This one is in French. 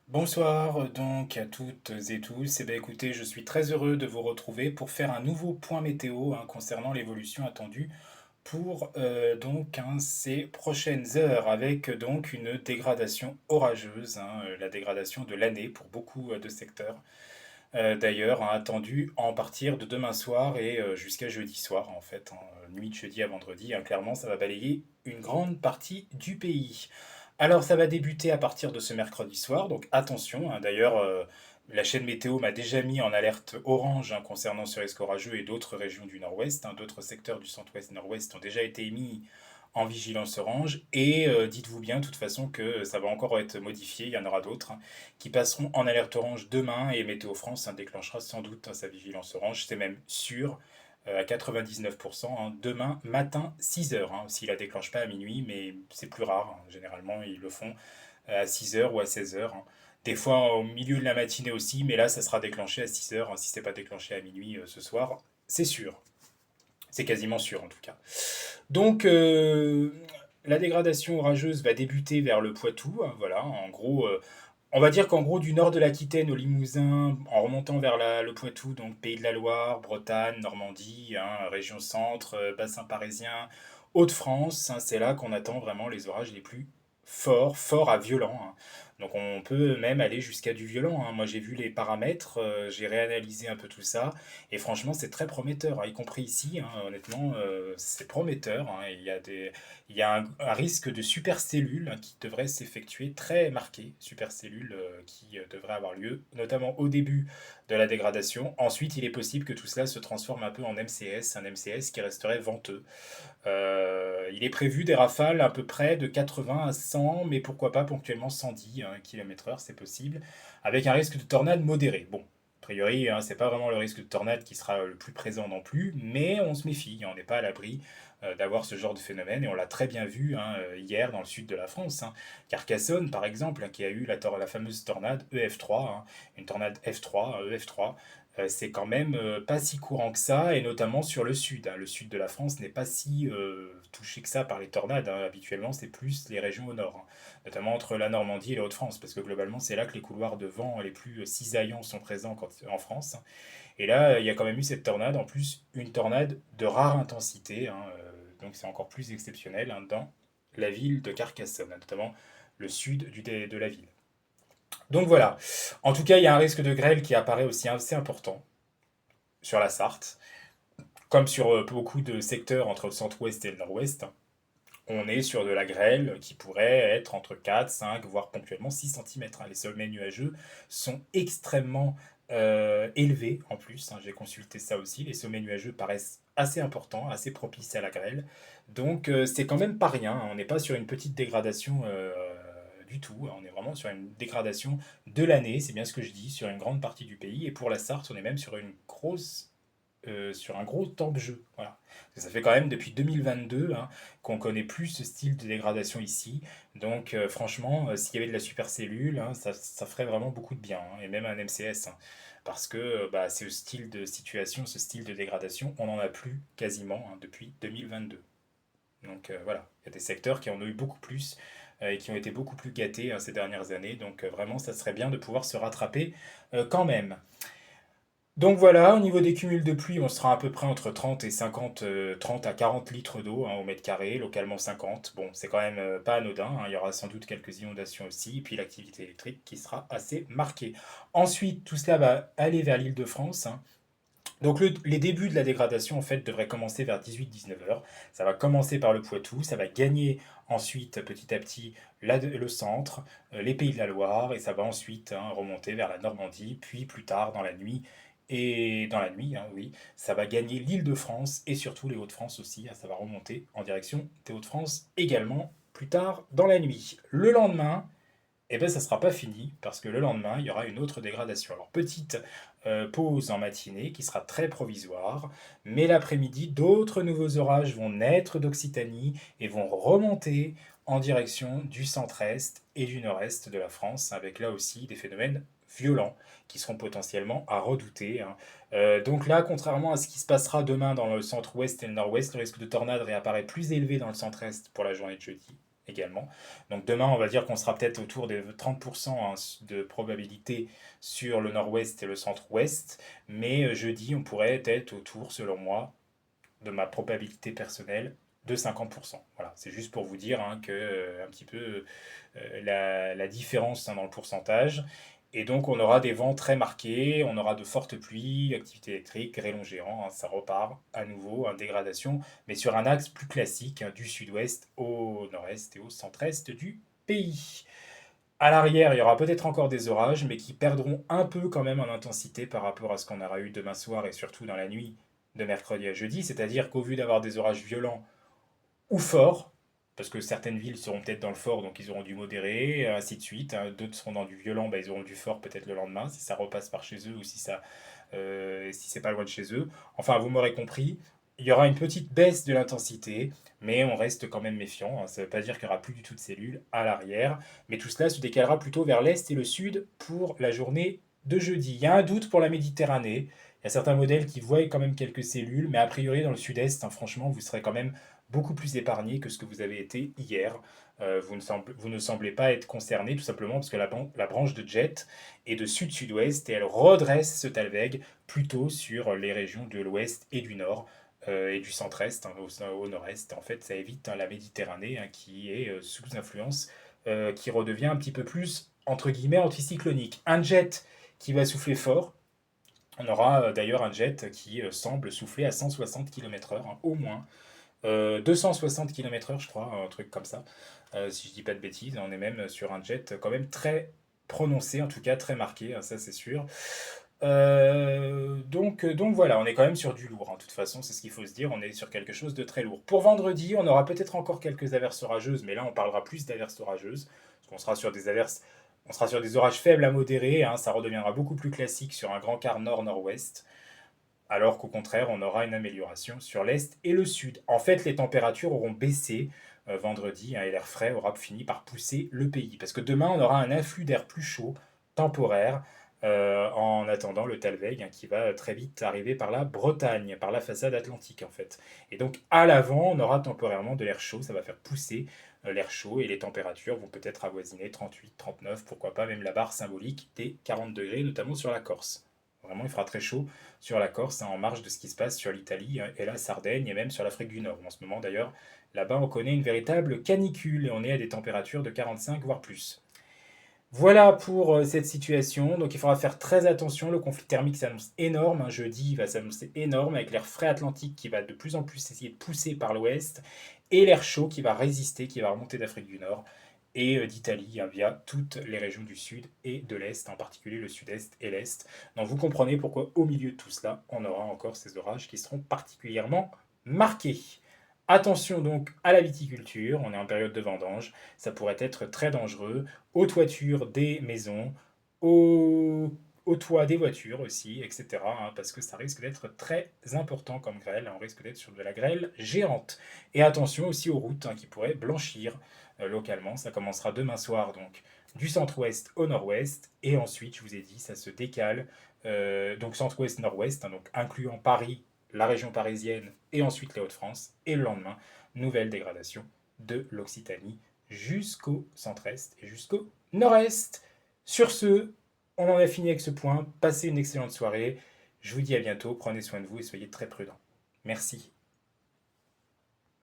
Bonsoir donc à toutes et tous. Eh bien, écoutez, je suis très heureux de vous retrouver pour faire un nouveau point météo concernant l'évolution attendue pour ces prochaines heures avec donc une dégradation orageuse, la dégradation de l'année pour beaucoup de secteurs. D'ailleurs, attendue en partir de demain soir et jusqu'à jeudi soir en fait, nuit de jeudi à vendredi. Clairement, ça va balayer une grande partie du pays. Alors, ça va débuter à partir de ce mercredi soir, donc attention. D'ailleurs, la chaîne météo m'a déjà mis en alerte orange concernant ce risque orageux et d'autres régions du nord-ouest. D'autres secteurs du centre-ouest nord-ouest ont déjà été émis en vigilance orange. Et dites-vous bien, de toute façon, que ça va encore être modifié. Il y en aura d'autres qui passeront en alerte orange demain. Et Météo France déclenchera sans doute sa vigilance orange. C'est même sûr à 99%, demain matin 6 heures, s'il la déclenche pas à minuit, mais c'est plus rare, généralement ils le font à 6 heures ou à 16 heures. Des fois au milieu de la matinée aussi, mais là ça sera déclenché à 6 heures, si c'est pas déclenché à minuit ce soir, c'est sûr, c'est quasiment sûr en tout cas. Donc la dégradation orageuse va débuter vers le Poitou, voilà, en gros, on va dire qu'en gros, du nord de l'Aquitaine au Limousin, en remontant vers le Poitou, donc Pays de la Loire, Bretagne, Normandie, région centre, bassin parisien, Hauts-de-France, c'est là qu'on attend vraiment les orages les plus forts, forts à violents. Donc on peut même aller jusqu'à du violent. Moi j'ai vu les paramètres, j'ai réanalysé un peu tout ça, et franchement c'est très prometteur, y compris ici, honnêtement, c'est prometteur. Il y a un risque de supercellule qui devrait s'effectuer très marqué, supercellule qui devrait avoir lieu, notamment au début de la dégradation. Ensuite, il est possible que tout cela se transforme un peu en MCS, un MCS qui resterait venteux. Il est prévu des rafales à peu près de 80 à 100, mais pourquoi pas ponctuellement 110 km/h, c'est possible, avec un risque de tornade modéré. Bon, a priori, c'est pas vraiment le risque de tornade qui sera le plus présent non plus, mais on se méfie, on n'est pas à l'abri d'avoir ce genre de phénomène, et on l'a très bien vu hier dans le sud de la France. Carcassonne, par exemple, qui a eu la fameuse tornade EF3, une tornade F3, EF3, c'est quand même pas si courant que ça, et notamment sur le sud. Le sud de la France n'est pas si touché que ça par les tornades. Habituellement, c'est plus les régions au nord, notamment entre la Normandie et les Hauts-de-France, parce que globalement, c'est là que les couloirs de vent les plus cisaillants sont présents en France. Et là, il y a quand même eu cette tornade, en plus une tornade de rare intensité, donc c'est encore plus exceptionnel dans la ville de Carcassonne, notamment le sud de la ville. Donc voilà. En tout cas, il y a un risque de grêle qui apparaît aussi assez important sur la Sarthe, comme sur beaucoup de secteurs entre le centre-ouest et le nord-ouest. On est sur de la grêle qui pourrait être entre 4, 5, voire ponctuellement 6 cm. Les sommets nuageux sont extrêmement élevés en plus. J'ai consulté ça aussi. Les sommets nuageux paraissent assez importants, assez propices à la grêle. Donc c'est quand même pas rien. On n'est pas sur une petite dégradation du tout. On est vraiment sur une dégradation de l'année, c'est bien ce que je dis, sur une grande partie du pays. Et pour la Sarthe, on est même sur un gros temps de jeu. Voilà. Parce que ça fait quand même depuis 2022 qu'on connaît plus ce style de dégradation ici. Donc franchement, s'il y avait de la supercellule, ça ferait vraiment beaucoup de bien, et même un MCS. Parce que ce style de situation, ce style de dégradation, on n'en a plus quasiment depuis 2022. Donc voilà, il y a des secteurs qui en ont eu beaucoup plus et qui ont été beaucoup plus gâtés ces dernières années. Donc vraiment, ça serait bien de pouvoir se rattraper quand même. Donc voilà, au niveau des cumuls de pluie, on sera à peu près entre 30 et 50, 30 à 40 litres d'eau au mètre carré, localement 50. Bon, c'est quand même pas anodin, il y aura sans doute quelques inondations aussi, et puis l'activité électrique qui sera assez marquée. Ensuite, tout cela va aller vers l'Île-de-France. Donc les débuts de la dégradation en fait devraient commencer vers 18-19 heures. Ça va commencer par le Poitou, ça va gagner ensuite petit à petit le centre, les Pays de la Loire, et ça va ensuite remonter vers la Normandie, puis plus tard dans la nuit. Et dans la nuit, oui, ça va gagner l'Île-de-France et surtout les Hauts-de-France aussi. Ça va remonter en direction des Hauts-de-France également plus tard dans la nuit. Le lendemain, eh ben, ça ne sera pas fini, parce que le lendemain, il y aura une autre dégradation. Alors, petite pause en matinée, qui sera très provisoire, mais l'après-midi, d'autres nouveaux orages vont naître d'Occitanie et vont remonter en direction du centre-est et du nord-est de la France, avec là aussi des phénomènes violents qui seront potentiellement à redouter. Donc là, contrairement à ce qui se passera demain dans le centre-ouest et le nord-ouest, le risque de tornade réapparaît plus élevé dans le centre-est pour la journée de jeudi. également. Donc demain, on va dire qu'on sera peut-être autour des 30% hein, de probabilité sur le nord-ouest et le centre-ouest, mais jeudi, on pourrait être autour, selon moi, de ma probabilité personnelle de 50%. Voilà, c'est juste pour vous dire hein, que un petit peu la différence hein, dans le pourcentage. Et donc on aura des vents très marqués, on aura de fortes pluies, activité électrique, grêlons géants, hein, ça repart à nouveau, en dégradation, mais sur un axe plus classique, hein, du sud-ouest au nord-est et au centre-est du pays. À l'arrière, il y aura peut-être encore des orages, mais qui perdront un peu quand même en intensité par rapport à ce qu'on aura eu demain soir et surtout dans la nuit de mercredi à jeudi. C'est-à-dire qu'au vu d'avoir des orages violents ou forts, parce que certaines villes seront peut-être dans le fort, donc ils auront du modéré, ainsi de suite, hein. D'autres seront dans du violent, bah, ils auront du fort peut-être le lendemain, si ça repasse par chez eux ou si c'est pas loin de chez eux. Enfin, vous m'aurez compris, il y aura une petite baisse de l'intensité, mais on reste quand même méfiant, hein. Ça ne veut pas dire qu'il n'y aura plus du tout de cellules à l'arrière, mais tout cela se décalera plutôt vers l'est et le sud pour la journée de jeudi. Il y a un doute pour la Méditerranée. Il y a certains modèles qui voient quand même quelques cellules, mais a priori dans le sud-est, hein, franchement, vous serez quand même beaucoup plus épargné que ce que vous avez été hier. Vous ne semblez pas être concerné tout simplement parce que la branche de jet est de sud-sud-ouest et elle redresse ce Talweg plutôt sur les régions de l'ouest et du nord et du centre-est, hein, au nord-est. En fait, ça évite hein, la Méditerranée hein, qui est sous influence, qui redevient un petit peu plus, entre guillemets, anticyclonique. Un jet qui va souffler fort. On aura d'ailleurs un jet qui semble souffler à 160 km/h, hein, au moins. 260 km/h, je crois, un truc comme ça. Si je dis pas de bêtises, on est même sur un jet quand même très prononcé, en tout cas très marqué, hein, ça c'est sûr. Donc voilà, on est quand même sur du lourd, hein. De toute façon, c'est ce qu'il faut se dire, on est sur quelque chose de très lourd. Pour vendredi, on aura peut-être encore quelques averses orageuses, mais là on parlera plus d'averses orageuses, parce qu'on sera sur des averses, on sera sur des orages faibles à modérés, hein, ça redeviendra beaucoup plus classique sur un grand quart nord-nord-ouest alors qu'au contraire, on aura une amélioration sur l'est et le sud. En fait, les températures auront baissé vendredi hein, et l'air frais aura fini par pousser le pays. Parce que demain, on aura un afflux d'air plus chaud, temporaire, en attendant le Talweg hein, qui va très vite arriver par la Bretagne, par la façade atlantique en fait. Et donc à l'avant, on aura temporairement de l'air chaud, ça va faire pousser l'air chaud et les températures vont peut-être avoisiner 38, 39, pourquoi pas même la barre symbolique des 40 degrés, notamment sur la Corse. Vraiment, il fera très chaud sur la Corse, hein, en marge de ce qui se passe sur l'Italie hein, et la Sardaigne, et même sur l'Afrique du Nord. En ce moment, d'ailleurs, là-bas, on connaît une véritable canicule, et on est à des températures de 45, voire plus. Voilà pour cette situation. Donc il faudra faire très attention. Le conflit thermique s'annonce énorme. Un jeudi, il va s'annoncer énorme avec l'air frais atlantique qui va de plus en plus essayer de pousser par l'ouest et l'air chaud qui va résister, qui va remonter d'Afrique du Nord et d'Italie hein, via toutes les régions du sud et de l'est, en particulier le sud-est et l'est. Donc vous comprenez pourquoi au milieu de tout cela, on aura encore ces orages qui seront particulièrement marqués. Attention donc à la viticulture, on est en période de vendange, ça pourrait être très dangereux aux toitures des maisons, aux toits des voitures aussi, etc. hein, parce que ça risque d'être très important comme grêle, on risque d'être sur de la grêle géante. Et attention aussi aux routes hein, qui pourraient blanchir localement, ça commencera demain soir donc du centre-ouest au nord-ouest, et ensuite je vous ai dit ça se décale, donc centre-ouest-nord-ouest, hein, donc incluant Paris, la région parisienne et ensuite les Hauts-de-France, et le lendemain, nouvelle dégradation de l'Occitanie jusqu'au centre-est et jusqu'au nord-est. Sur ce, on en a fini avec ce point. Passez une excellente soirée. Je vous dis à bientôt. Prenez soin de vous et soyez très prudents. Merci.